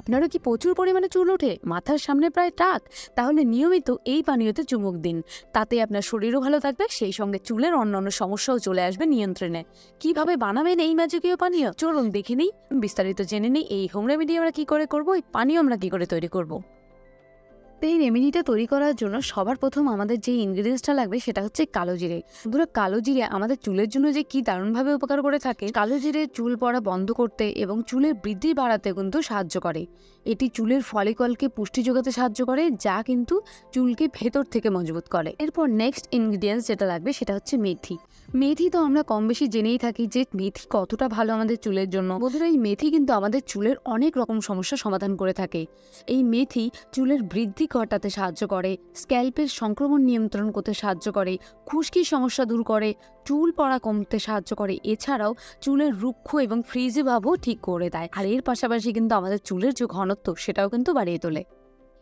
আপনারও কি প্রচুর পরিমাণে চুল ওঠে, মাথার সামনে প্রায় টাক? তাহলে নিয়মিত এই পানীয়তে চুমুক দিন। তাতে আপনার শরীরও ভালো থাকবে, সেই সঙ্গে চুলের অন্যান্য সমস্যাও চলে আসবে নিয়ন্ত্রণে। কিভাবে বানাবেন এই ম্যাজিকীয় পানীয়, চলুন দেখে নিই, বিস্তারিত জেনে নিই এই হোম রেমেডি আমরা কি করে করবো, এই পানীয় আমরা কি করে তৈরি করব। তো এই রেমেডিটা তৈরি করার জন্য সবার প্রথম আমাদের যে ইনগ্রিডিয়েন্টসটা লাগবে সেটা হচ্ছে কালো জিরে। বন্ধুরা, কালো জিরে আমাদের চুলের জন্য যে কি দারুণভাবে উপকার করে থাকে। কালো জিরে চুল পড়া বন্ধ করতে এবং চুলের বৃদ্ধি বাড়াতে কিন্তু সাহায্য করে। এটি চুলের ফলিকলকে পুষ্টি যোগাতে সাহায্য করে, যা কিন্তু চুলকে ভেতর থেকে মজবুত করে। এরপর নেক্সট ইনগ্রিডিয়েন্টস যেটা লাগবে সেটা হচ্ছে মেথি। মেথি তো আমরা কম বেশি জেনেই থাকি যে মেথি কতটা ভালো আমাদের চুলের জন্য। বন্ধুরা, এই মেথি কিন্তু আমাদের চুলের অনেক রকম সমস্যা সমাধান করে থাকে। এই মেথি চুলের বৃদ্ধি ঘটাতে সাহায্য করে, স্ক্যাল্পের সংক্রমণ নিয়ন্ত্রণ করতে সাহায্য করে, খুশকির সমস্যা দূর করে, চুল পড়া কমতে সাহায্য করে। এছাড়াও চুলের রুক্ষ এবং ফ্রিজি ভাবও ঠিক করে দেয়। আর এর পাশাপাশি কিন্তু আমাদের চুলের যে ঘনত্ব সেটাও কিন্তু বাড়িয়ে তোলে।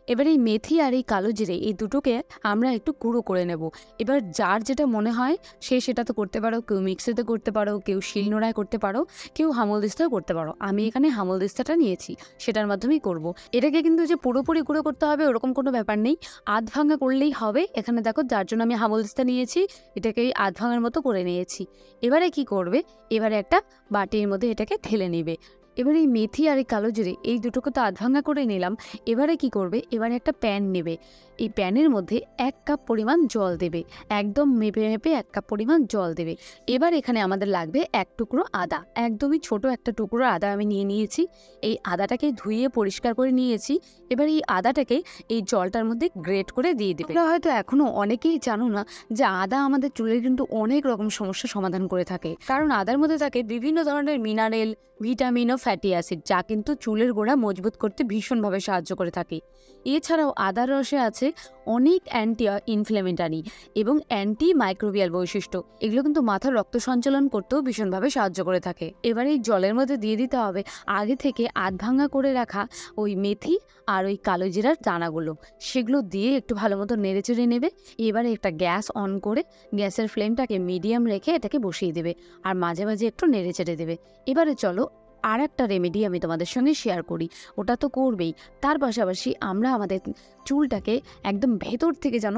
এবার এই মেথি আর এই কালো জিরে এই দুটোকে আমরা একটু গুঁড়ো করে নেব। এবার যার যেটা মনে হয় সে সেটা তো করতে পারো, কেউ মিক্সিতে করতে পারো, কেউ শিলনোড়ায় করতে পারো, কেউ হামলদিস্তাও করতে পারো। আমি এখানে হামলদিস্তাটা নিয়েছি, সেটার মাধ্যমেই করব। এটাকে কিন্তু যে পুরোপুরি গুঁড়ো করতে হবে ওরকম কোনো ব্যাপার নেই, আধ ভাঙা করলেই হবে। এখানে দেখো, যার জন্য আমি হামলদিস্তা নিয়েছি, এটাকে আধ ভাঙার মতো করে নিয়েছি। এবারে কি করবে, এবারে একটা বাটির মধ্যে এটাকে ঢেলে নেবে। এবার এই মেথি আর এই কালো জিরে এই দুটোকে তো আধ ভাঙা করে নিলাম। এবারে কি করবে, এবারে একটা প্যান নেবে। এই প্যানের মধ্যে 1 কাপ পরিমাণ জল দেবে, একদম মেপে মেপে 1 কাপ পরিমাণ জল দেবে। এবার এখানে আমাদের লাগবে 1 টুকরো আদা, একদমই ছোট একটা টুকরো আদা আমি নিয়ে নিয়েছি। এই আদাটাকে ধুয়ে পরিষ্কার করে নিয়েছি। এবার এই আদাটাকে এই জলটার মধ্যে গ্রেট করে দিয়ে দেবে। হয়তো এখনো অনেকেই জানো না যে আদা আমাদের চুলের কিন্তু অনেক রকম সমস্যা সমাধান করে থাকে, কারণ আদার মধ্যে থাকে বিভিন্ন ধরনের মিনারেল, ভিটামিন ও ফ্যাটি অ্যাসিড, যা কিন্তু চুলের গোড়া মজবুত করতে ভীষণভাবে সাহায্য করে থাকে। এছাড়াও আদার রসে আছে অনেক অ্যান্টি ইনফ্লেমেটারি এবং অ্যান্টি মাইক্রোবিয়াল বৈশিষ্ট্য। এগুলো কিন্তু মাথার রক্ত সঞ্চালন করতেও ভীষণভাবে সাহায্য করে থাকে। এবার এই জলের মধ্যে দিয়ে দিতে হবে আগে থেকে আধ ভাঙা করে রাখা ওই মেথি আর ওই কালো জিরার দানাগুলো। সেগুলো দিয়ে একটু ভালো মতো নেড়ে চেড়ে নেবে। এবারে একটা গ্যাস অন করে গ্যাসের ফ্লেমটাকে মিডিয়াম রেখে এটাকে বসিয়ে দেবে, আর মাঝে মাঝে একটু নেড়ে চেড়ে দেবে। এবারে চলো আর একটা রেমেডি আমি তোমাদের সঙ্গে শেয়ার করি, ওটা তো করবেই। তার পাশাপাশি আমরা আমাদের চুলটাকে একদম ভেতর থেকে যেন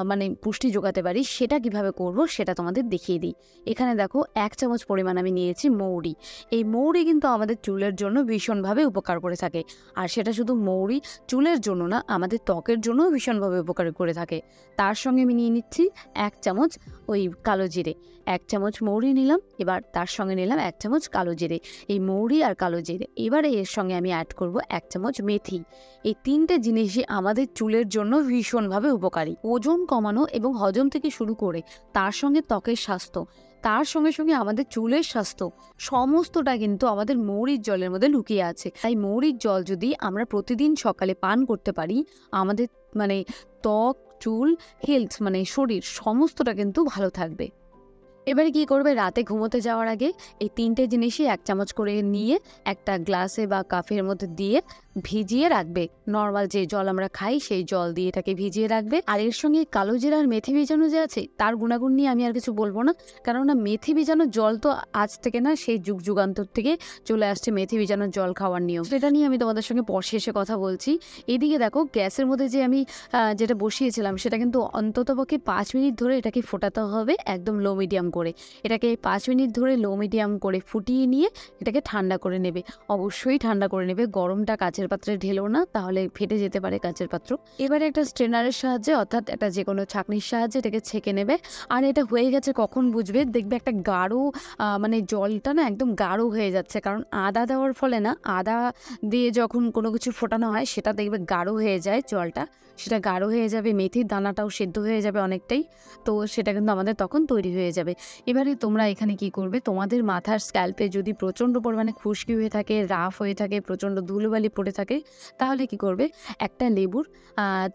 মানে পুষ্টি যোগাতে পারি, সেটা কিভাবে করব সেটা তোমাদের দেখিয়ে দিই। এখানে দেখো 1 চামচ পরিমাণ আমি নিয়েছি মৌরি। এই মৌরি কিন্তু আমাদের চুলের জন্য ভীষণভাবে উপকার করে থাকে। আর সেটা শুধু মৌরি চুলের জন্য না, আমাদের ত্বকের জন্যও ভীষণভাবে উপকার করে থাকে। তার সঙ্গে আমি নিয়ে নিচ্ছি 1 চামচ ওই কালো জিরে। 1 চামচ মৌরি নিলাম, এবার তার সঙ্গে নিলাম 1 চামচ কালো জিরে। এই মৌরি আর কালো জিরে, এবারে এর সঙ্গে আমি অ্যাড করব 1 চামচ মেথি। এই তিনটে জিনিসই আমাদের চুলের জন্য ভীষণভাবে উপকারী। ওজন কমানো এবং হজম থেকে শুরু করে তার সঙ্গে ত্বকের স্বাস্থ্য, তার সঙ্গে সঙ্গে আমাদের চুলের স্বাস্থ্য, সমস্তটা কিন্তু আমাদের মৌরির জলের মধ্যে লুকিয়ে আছে। তাই মৌরির জল যদি আমরা প্রতিদিন সকালে পান করতে পারি, আমাদের মানে ত্বক, চুল, হেলথ মানে শরীর সমস্তটা কিন্তু ভালো থাকবে। এবারে কি করবে, রাতে ঘুমোতে যাওয়ার আগে এই তিনটে জিনিসই 1 চামচ করে নিয়ে একটা গ্লাসে বা কাপের মধ্যে দিয়ে ভিজিয়ে রাখবে। নর্মাল যে জল আমরা খাই সেই জল দিয়ে এটাকে ভিজিয়ে রাখবে। আর এর সঙ্গে কালো জিরা আর মেথি ভিজানো যে আছে তার গুণাগুণ নিয়ে আমি আর কিছু বলবো না, কেননা মেথি ভিজানো জল তো আজ থেকে না, সেই যুগ যুগান্তর থেকে চলে আসছে মেথি ভিজানো জল খাওয়ার নিয়ম। সেটা নিয়ে আমি তোমাদের সঙ্গে শেষে কথা বলছি। এদিকে দেখো, গ্যাসের মধ্যে যে আমি যেটা বসিয়েছিলাম সেটা কিন্তু অন্ততপক্ষে 5 মিনিট ধরে এটাকে ফোটাতে হবে, একদম লো মিডিয়াম করে। এটাকে 5 মিনিট ধরে লো মিডিয়াম করে ফুটিয়ে নিয়ে এটাকে ঠান্ডা করে নেবে। অবশ্যই ঠান্ডা করে নেবে, গরমটা কাচের পাত্রে ঢেলো না, তাহলে ফেটে যেতে পারে কাচের পাত্র। এবারে একটা স্ট্রেনারের সাহায্যে, অর্থাৎ একটা যে কোনো ছাঁকনির সাহায্যে এটাকে ছেঁকে নেবে। আর এটা হয়ে গেছে কখন বুঝবে, দেখবে একটা গাঢ় মানে জলটা না একদম গাঢ় হয়ে যাচ্ছে, কারণ আদা দেওয়ার ফলে না, আদা দিয়ে যখন কোনো কিছু ফোটানো হয় সেটা দেখবে গাঢ় হয়ে যায় জলটা, সেটা গাঢ় হয়ে যাবে, মেথির দানাটাও সেদ্ধ হয়ে যাবে অনেকটাই, তো সেটা কিন্তু আমাদের তখন তৈরি হয়ে যাবে। এবারে তোমরা এখানে কি করবে, তোমাদের মাথার স্ক্যাল্পে যদি প্রচণ্ড পরিমাণে খুশকি হয়ে থাকে, রাফ হয়ে থাকে, প্রচণ্ড ধুলোবালি পড়ে থাকে, তাহলে কি করবে, একটা লেবুর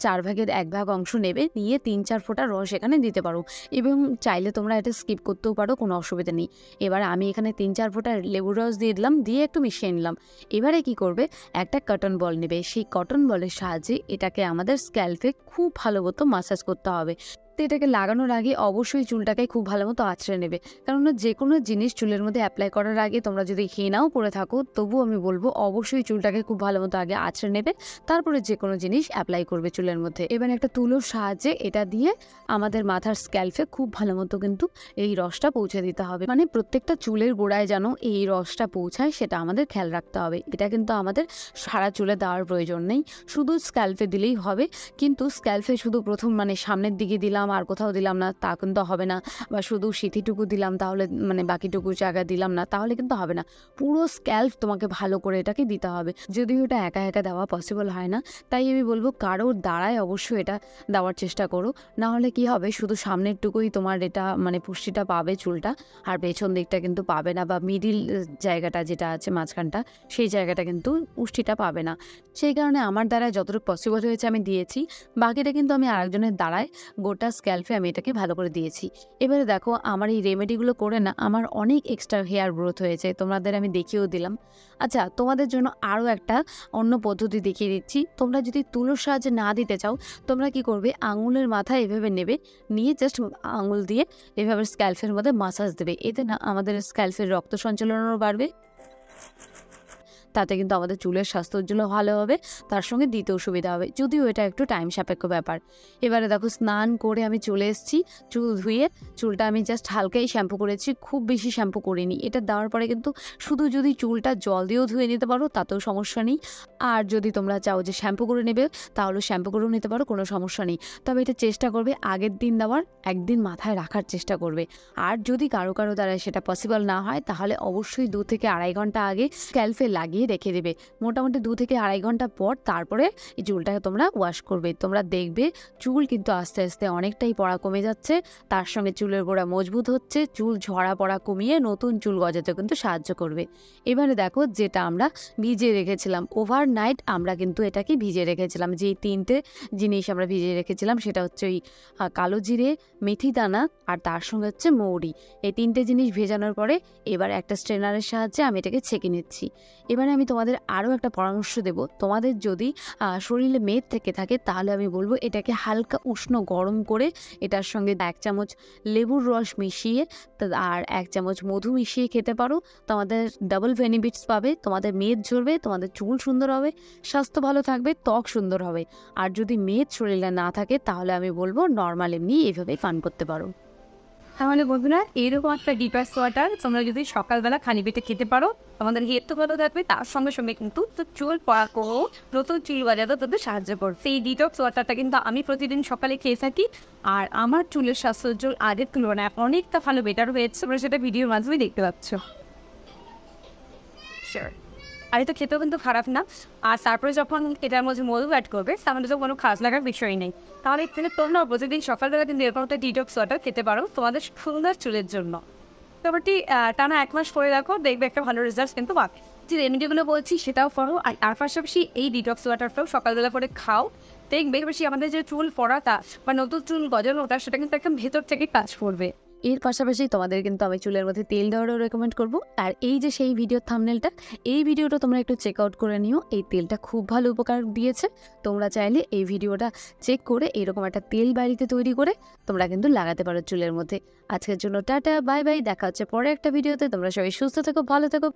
4 ভাগের 1 ভাগ অংশ নেবে, নিয়ে 3-4 ফোঁটা রস এখানে দিতে পারো, এবং চাইলে তোমরা এটা স্কিপ করতেও পারো, কোনো অসুবিধা নেই। এবার আমি এখানে 3-4 ফোঁটা লেবুর রস দিয়ে দিলাম, দিয়ে একটু মিশিয়ে নিলাম। এবারে কি করবে, একটা কটন বল নেবে, সেই কটন বলের সাহায্যে এটাকে আমাদের স্ক্যাল্পে খুব ভালো মতো মাসাজ করতে হবে। তো এটাকে লাগানোর আগে অবশ্যই চুলটাকে খুব ভালো মতো আঁচড়ে নেবে, কেননা যে কোনো জিনিস চুলের মধ্যে অ্যাপ্লাই করার আগে তোমরা যদি হেনাও করে থাকো তবু আমি বলবো অবশ্যই চুলটাকে খুব ভালো মতো আগে আঁচড়ে নেবে, তারপরে যে কোনো জিনিস অ্যাপ্লাই করবে চুলের মধ্যে। এবার একটা তুলোর সাহায্যে এটা দিয়ে আমাদের মাথার স্ক্যাল্পে খুব ভালো মতো কিন্তু এই রসটা পৌঁছে দিতে হবে, মানে প্রত্যেকটা চুলের গোড়ায় যেন এই রসটা পৌঁছায় সেটা আমাদের খেয়াল রাখতে হবে। এটা কিন্তু আমাদের সারা চুলে দেওয়ার প্রয়োজন নেই, শুধু স্ক্যাল্পে দিলেই হবে। কিন্তু স্ক্যাল্পে শুধু প্রথম মানে সামনের দিকে দিলাম আর কোথাও দিলাম না তা কিন্তু হবে না, বা শুধু সিথিটুকু দিলাম তাহলে মানে বাকিটুকু জায়গা দিলাম না তাহলে কিন্তু হবে না। পুরো স্ক্যাল্প তোমাকে ভালো করে এটাকে দিতে হবে, যদিও এটা একা একা দেওয়া পসিবল হয় না, তাই আমি বলবো কারোর দ্বারাই অবশ্যই এটা দেওয়ার চেষ্টা করো। না হলে কি হবে, শুধু সামনের টুকুই তোমার এটা মানে পুষ্টিটা পাবে চুলটা, আর পেছন দিকটা কিন্তু পাবে না, বা মিডিল জায়গাটা যেটা আছে মাঝখানটা সেই জায়গাটা কিন্তু পুষ্টিটা পাবে না। সেই কারণে আমার দ্বারায় যতটুকু পসিবল হয়েছে আমি দিয়েছি, বাকিটা কিন্তু আমি আরেকজনের দ্বারায় গোটা স্ক্যাল্পে আমি এটাকে ভালো করে দিয়েছি। এবারে দেখো আমার এই রেমেডিগুলো করে না আমার অনেক এক্সট্রা হেয়ার গ্রোথ হয়েছে, তোমাদের আমি দেখিয়েও দিলাম। আচ্ছা, তোমাদের জন্য আরও একটা অন্য পদ্ধতি দেখিয়ে দিচ্ছি। তোমরা যদি তুলোর সাহায্যে না দিতে চাও, তোমরা কি করবে, আঙুলের মাথায় এভাবে নেবে, নিয়ে জাস্ট আঙুল দিয়ে এভাবে স্ক্যাল্পের মধ্যে মাসাজ দেবে। এতে না আমাদের স্ক্যাল্পের রক্ত সঞ্চালনও বাড়বে, তাতে কিন্তু আমাদের চুলের স্বাস্থ্য উজ্জ্বল ভালো হবে, তার সঙ্গে দিতেও সুবিধা হবে, যদিও এটা একটু টাইম সাপেক্ষ ব্যাপার। এবারে দেখো স্নান করে আমি চলে এসেছি, চুল ধুয়ে চুলটা আমি জাস্ট হালকাই শ্যাম্পু করেছি, খুব বেশি শ্যাম্পু করিনি। এটা দেওয়ার পরে কিন্তু শুধু যদি চুলটা জল দিয়েও ধুয়ে নিতে পারো তাতেও সমস্যা নেই, আর যদি তোমরা চাও যে শ্যাম্পু করে নেবে তাহলে শ্যাম্পু করেও নিতে পারো, কোনো সমস্যা নেই। তবে এটা চেষ্টা করবে আগের দিন দেওয়ার, একদিন মাথায় রাখার চেষ্টা করবে। আর যদি কারো কারো দ্বারা সেটা পসিবল না হয় তাহলে অবশ্যই 2 থেকে আড়াই ঘন্টা আগে স্ক্যাল্পে লাগিয়ে রেখে দেবে। মোটামুটি 2 থেকে আড়াই ঘন্টা পর তারপরে এই চুলটাকে তোমরা ওয়াশ করবে। তোমরা দেখবে চুল কিন্তু আস্তে আস্তে অনেকটাই পড়া কমে যাচ্ছে, তার সঙ্গে চুলের গোড়া মজবুত হচ্ছে, চুল ঝরা পড়া কমিয়ে নতুন চুল গজাতে কিন্তু সাহায্য করবে। এবারে দেখো যেটা আমরা ভিজিয়ে রেখেছিলাম ওভারনাইট, আমরা কিন্তু এটাকে ভিজিয়ে রেখেছিলাম, যে 3টে জিনিস আমরা ভিজিয়ে রেখেছিলাম সেটা হচ্ছে ওই কালো জিরে, মেথি দানা আর তার সঙ্গে হচ্ছে মৌরি। এই 3টে জিনিস ভেজানোর পরে এবার একটা স্ট্রেনারের সাহায্যে আমি এটাকে ছেঁকে নিচ্ছি। এবারে আমি তোমাদের আরও একটা পরামর্শ দেব, তোমাদের যদি শরীরে মেদ থেকে থাকে তাহলে আমি বলবো এটাকে হালকা উষ্ণ গরম করে এটার সঙ্গে 1 চামচ লেবুর রস মিশিয়ে আর 1 চামচ মধু মিশিয়ে খেতে পারো। তোমাদের ডাবল বেনিফিটস পাবে, তোমাদের মেদ ঝরবে, তোমাদের চুল সুন্দর হবে, স্বাস্থ্য ভালো থাকবে, ত্বক সুন্দর হবে। আর যদি মেদ শরীরে না থাকে তাহলে আমি বলবো নর্মাল এমনি এইভাবেই পান করতে পারো। তাহলে বন্ধুরা, এরকম একটা ডিটক্স ওয়াটার তোমরা যদি সকালবেলা খালি পেটে খেতে পারো, তোমাদের হেড তো ভালো থাকবে, তার সঙ্গে সঙ্গে কিন্তু চুল পড়া করেও নতুন চুল গজাতে তোদের সাহায্য করবে। সেই ডিটক্স ওয়াটারটা কিন্তু আমি প্রতিদিন সকালে খেয়ে থাকি, আর আমার চুলের স্বাস্থ্য উজ্জ্বল আগের তুলনায় অনেকটা ভালো বেটার হয়েছে, তোমরা সেটা ভিডিওর মাধ্যমে দেখতে পাচ্ছ। আর এটা খেতেও কিন্তু খারাপ না। আর তারপরে যখন এটার মধ্যে মধু অ্যাড করবে তাহলে তো কোনো খাস লাগার বিষয় নেই। তাহলে এখানে তোমরা প্রতিদিন সকালবেলা কিন্তু এরকম একটা ডিটক্স ওয়াটার খেতে পারো তোমাদের সুন্দর চুলের জন্য। মোটামুটি টানা 1 মাস করে রাখো, দেখবে একটা ভালো রেজাল্ট কিন্তু পাবে। যে রেমেডিগুলো বলছি সেটাও করো, আর তার পাশাপাশি এই ডিটক্স ওয়াটারটাও সকালবেলা করে খাও, দেখবে বেশি আমাদের যে চুল পড়াটা বা নতুন চুল গজানোটা সেটা কিন্তু একদম ভেতর থেকে কাজ করবে। এর পাশাপাশি তোমাদের কিন্তু আমি চুলের মধ্যে তেল দেওয়ারও রেকমেন্ড করবো। আর এই যে সেই ভিডিওর থাম্বনেলটা, এই ভিডিওটা তোমরা একটু চেক আউট করে নিও, এই তেলটা খুব ভালো উপকার দিয়েছে। তোমরা চাইলে এই ভিডিওটা চেক করে এরকম একটা তেল বাড়িতে তৈরি করে তোমরা কিন্তু লাগাতে পারো চুলের মধ্যে। আজকের জন্য টাটা, বাই বাই, দেখা হচ্ছে পরে একটা ভিডিওতে। তোমরা সবাই সুস্থ থেকো, ভালো থেকো।